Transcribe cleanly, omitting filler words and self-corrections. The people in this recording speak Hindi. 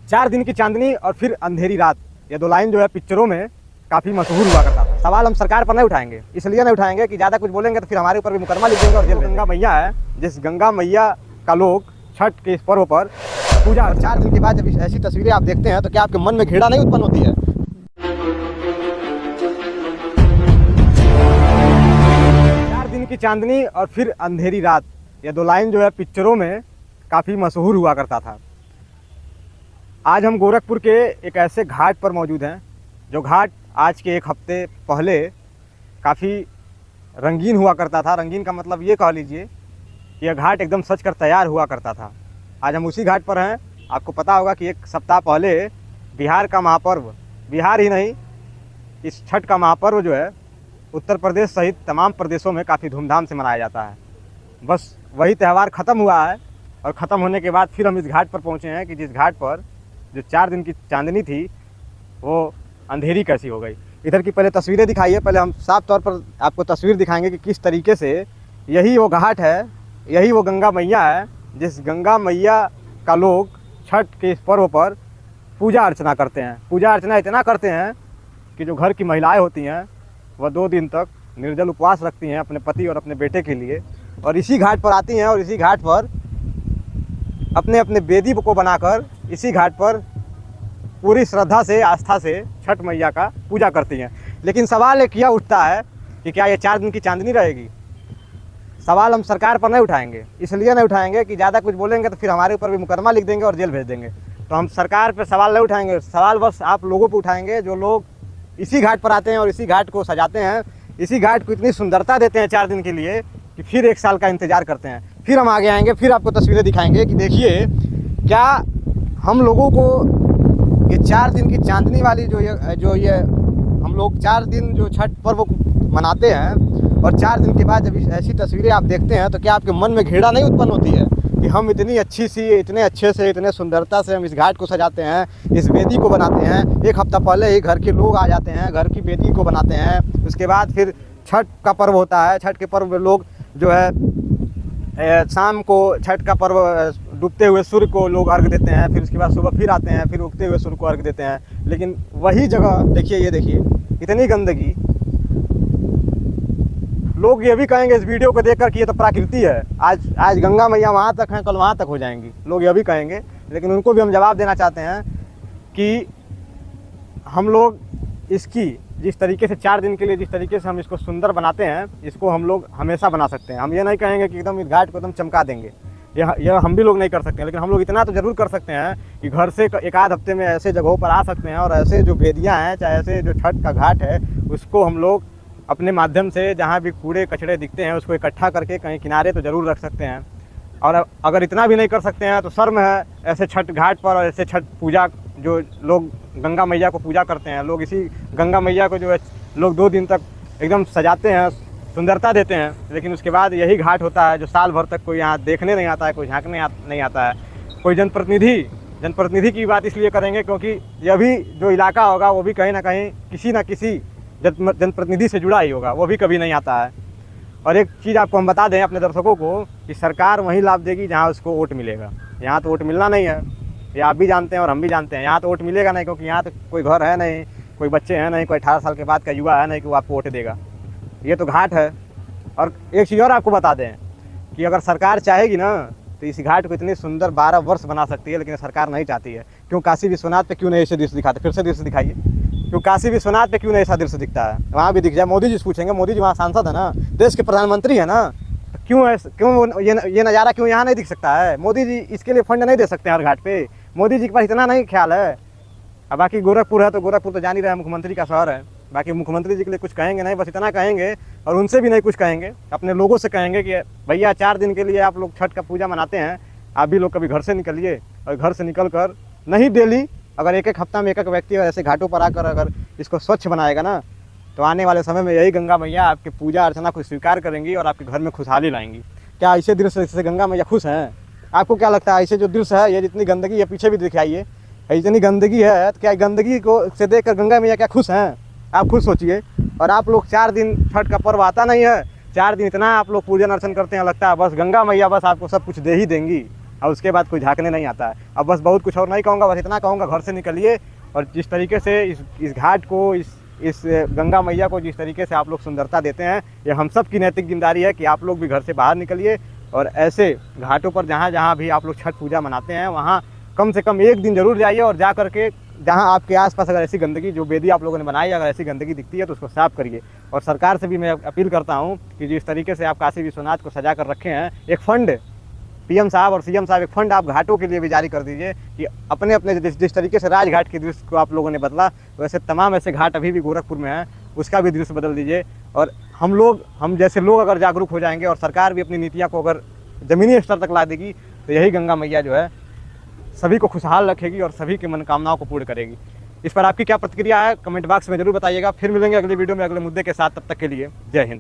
4 दिन की चांदनी और फिर अंधेरी रात, ये दो लाइन जो है पिक्चरों में काफ़ी मशहूर हुआ करता था। सवाल हम सरकार पर नहीं उठाएंगे, इसलिए नहीं उठाएंगे कि ज़्यादा कुछ बोलेंगे तो फिर हमारे ऊपर भी मुकदमा लिख देंगे और जेल। गंगा मैया है, जिस गंगा मैया का लोग छठ के इस पर्व पर पूजा 4 दिन के बाद जब ऐसी तस्वीरें आप देखते हैं तो क्या आपके मन में घृणा नहीं उत्पन्न होती है? 4 दिन की चांदनी और फिर अंधेरी रात, ये दो लाइन जो है पिक्चरों में काफ़ी मशहूर हुआ करता था। आज हम गोरखपुर के एक ऐसे घाट पर मौजूद हैं जो घाट आज के 1 हफ्ते पहले काफ़ी रंगीन हुआ करता था। रंगीन का मतलब ये कह लीजिए कि यह घाट एकदम सज कर तैयार हुआ करता था। आज हम उसी घाट पर हैं। आपको पता होगा कि 1 सप्ताह पहले बिहार का महापर्व, बिहार ही नहीं इस छठ का महापर्व जो है उत्तर प्रदेश सहित तमाम प्रदेशों में काफ़ी धूमधाम से मनाया जाता है। बस वही त्यौहार ख़त्म हुआ है और ख़त्म होने के बाद फिर हम इस घाट पर पहुँचे हैं कि जिस घाट पर जो 4 दिन की चांदनी थी वो अंधेरी कैसी हो गई। इधर की पहले तस्वीरें दिखाइए। पहले हम साफ तौर पर आपको तस्वीर दिखाएंगे कि किस तरीके से यही वो घाट है, यही वो गंगा मैया है जिस गंगा मैया का लोग छठ के इस पर्व पर पूजा अर्चना करते हैं। पूजा अर्चना इतना करते हैं कि जो घर की महिलाएं होती हैं वह 2 दिन तक निर्जल उपवास रखती हैं अपने पति और अपने बेटे के लिए, और इसी घाट पर आती हैं और इसी घाट पर अपने अपने वेदी को बनाकर इसी घाट पर पूरी श्रद्धा से, आस्था से छठ मैया का पूजा करती हैं। लेकिन सवाल एक यह उठता है कि क्या ये 4 दिन की चांदनी रहेगी? सवाल हम सरकार पर नहीं उठाएंगे, इसलिए नहीं उठाएंगे कि ज़्यादा कुछ बोलेंगे तो फिर हमारे ऊपर भी मुकदमा लिख देंगे और जेल भेज देंगे। तो हम सरकार पर सवाल नहीं उठाएंगे, सवाल बस आप लोगों पर उठाएंगे जो लोग इसी घाट पर आते हैं और इसी घाट को सजाते हैं, इसी घाट को इतनी सुंदरता देते हैं 4 दिन के लिए कि फिर 1 साल का इंतज़ार करते हैं। फिर हम आगे आएंगे, फिर आपको तस्वीरें दिखाएंगे कि देखिए क्या हम लोगों को ये 4 दिन की चांदनी वाली जो ये हम लोग 4 दिन जो छठ पर्व मनाते हैं और 4 दिन के बाद जब ऐसी तस्वीरें आप देखते हैं तो क्या आपके मन में घृणा नहीं उत्पन्न होती है कि हम इतनी अच्छी सी, इतने अच्छे से, इतने सुंदरता से हम इस घाट को सजाते हैं, इस वेदी को बनाते हैं। 1 हफ्ता पहले ही घर के लोग आ जाते हैं, घर की वेदी को बनाते हैं। उसके बाद फिर छठ का पर्व होता है। छठ के पर्व में लोग जो है शाम को छठ का पर्व डूबते हुए सूर्य को लोग अर्घ देते हैं, फिर उसके बाद सुबह फिर आते हैं, फिर उगते हुए सूर्य को अर्घ देते हैं। लेकिन वही जगह देखिए, ये देखिए इतनी गंदगी। लोग ये भी कहेंगे इस वीडियो को देखकर कि ये तो प्रकृति है, आज गंगा मैया वहाँ तक हैं, कल वहाँ तक हो जाएंगी, लोग ये भी कहेंगे। लेकिन उनको भी हम जवाब देना चाहते हैं कि हम लोग इसकी जिस तरीके से 4 दिन के लिए जिस तरीके से हम इसको सुंदर बनाते हैं, इसको हम लोग हमेशा बना सकते हैं। हम ये नहीं कहेंगे कि एकदम इस घाट को एकदम चमका देंगे, यह हम भी लोग नहीं कर सकते हैं। लेकिन हम लोग इतना तो ज़रूर कर सकते हैं कि घर से 1 आध हफ्ते में ऐसे जगहों पर आ सकते हैं और ऐसे जो वेदियाँ हैं, चाहे ऐसे जो छठ का घाट है, उसको हम लोग अपने माध्यम से जहाँ भी कूड़े कचड़े दिखते हैं उसको इकट्ठा करके कहीं किनारे तो ज़रूर रख सकते हैं। और अगर इतना भी नहीं कर सकते हैं तो शर्म है ऐसे छठ घाट पर और ऐसे छठ पूजा जो लोग गंगा मैया को पूजा करते हैं, लोग इसी गंगा मैया को जो है लोग 2 दिन तक एकदम सजाते हैं, सुंदरता देते हैं। लेकिन उसके बाद यही घाट होता है जो साल भर तक कोई यहाँ देखने नहीं आता है, कोई झांकने नहीं आता है। कोई जनप्रतिनिधि की बात इसलिए करेंगे क्योंकि यह भी जो इलाका होगा वो भी कहीं ना कहीं किसी न किसी जनप्रतिनिधि से जुड़ा ही होगा, वो भी कभी नहीं आता है। और एक चीज़ आपको हम बता दें अपने दर्शकों को कि सरकार वहीं लाभ देगी जहाँ उसको वोट मिलेगा। यहाँ तो वोट मिलना नहीं है, ये आप भी जानते हैं और हम भी जानते हैं। यहाँ तो वोट मिलेगा नहीं क्योंकि यहाँ तो कोई घर है नहीं, कोई बच्चे हैं नहीं, कोई 18 साल के बाद का युवा है नहीं कि वो आपको वोट देगा। ये तो घाट है। और एक चीज़ और आपको बता दें कि अगर सरकार चाहेगी ना तो इस घाट को इतनी सुंदर 12 वर्ष बना सकती है, लेकिन सरकार नहीं चाहती है। क्यों काशी विश्वनाथ पे क्यों नहीं ऐसे दृश्य दिखाते? फिर से दृश्य दिखाइए। क्यों काशी विश्वनाथ पे क्यों नहीं ऐसा दृश्य दिखता है? वहाँ भी दिख जाए। मोदी जी से पूछेंगे, मोदी जी वहाँ सांसद है ना, देश के प्रधानमंत्री है ना, तो क्यों ये नज़ारा क्यों यहाँ नहीं दिख सकता है? मोदी जी इसके लिए फंड नहीं दे सकते हर घाट पे? मोदी जी के पास इतना नहीं ख्याल है? अब बाकी गोरखपुर है तो गोरखपुर तो जान ही रहे हैं मुख्यमंत्री का शहर है। बाकी मुख्यमंत्री जी के लिए कुछ कहेंगे नहीं, बस इतना कहेंगे और उनसे भी नहीं कुछ कहेंगे। अपने लोगों से कहेंगे कि भैया 4 दिन के लिए आप लोग छठ का पूजा मनाते हैं, आप भी लोग कभी घर से निकलिए। और घर से निकल कर नहीं डेली, अगर 1 हफ्ता में 1 व्यक्ति ऐसे घाटों पर आकर अगर इसको स्वच्छ बनाएगा ना, तो आने वाले समय में यही गंगा मैया आपकी पूजा अर्चना को स्वीकार करेंगी और आपके घर में खुशहाली लाएंगी। क्या ऐसे दृश्य से गंगा मैया खुश हैं? आपको क्या लगता है ऐसे जो दृश्य है, ये जितनी गंदगी है, पीछे भी दिखाइए, इतनी गंदगी है, तो क्या गंदगी को से देखकर गंगा मैया क्या खुश हैं? आप खुद सोचिए। और आप लोग 4 दिन छठ का पर्व आता नहीं है, 4 दिन इतना आप लोग पूजन अर्चन करते हैं, लगता है बस गंगा मैया बस आपको सब कुछ दे ही देंगी। और उसके बाद कोई झांकने नहीं आता है। अब बस बहुत कुछ और नहीं कहूँगा, बस इतना कहूँगा, घर से निकलिए और जिस तरीके से इस घाट को, इस गंगा मैया को जिस तरीके से आप लोग सुंदरता देते हैं, ये हम सब की नैतिक जिम्मेदारी है कि आप लोग भी घर से बाहर निकलिए और ऐसे घाटों पर जहाँ जहाँ भी आप लोग छठ पूजा मनाते हैं वहाँ कम से कम एक दिन ज़रूर जाइए और जा करके जहाँ आपके आसपास अगर ऐसी गंदगी, जो बेदी आप लोगों ने बनाई, अगर ऐसी गंदगी दिखती है तो उसको साफ़ करिए। और सरकार से भी मैं अपील करता हूँ कि जिस तरीके से आप काशी विश्वनाथ को सजा कर रखे हैं, एक फ़ंड पीएम साहब और सीएम साहब एक फ़ंड आप घाटों के लिए भी जारी कर दीजिए कि अपने अपने जिस तरीके से राजघाट के दृश्य को आप लोगों ने बदला, वैसे तमाम ऐसे घाट अभी भी गोरखपुर में हैं, उसका भी दृश्य बदल दीजिए। और हम जैसे लोग अगर जागरूक हो जाएंगे और सरकार भी अपनी नीतियाँ को अगर ज़मीनी स्तर तक ला देगी तो यही गंगा मैया जो है सभी को खुशहाल रखेगी और सभी की मनोकामनाओं को पूर्ण करेगी। इस पर आपकी क्या प्रतिक्रिया है कमेंट बॉक्स में ज़रूर बताइएगा। फिर मिलेंगे अगली वीडियो में अगले मुद्दे के साथ, तब तक के लिए जय हिंद।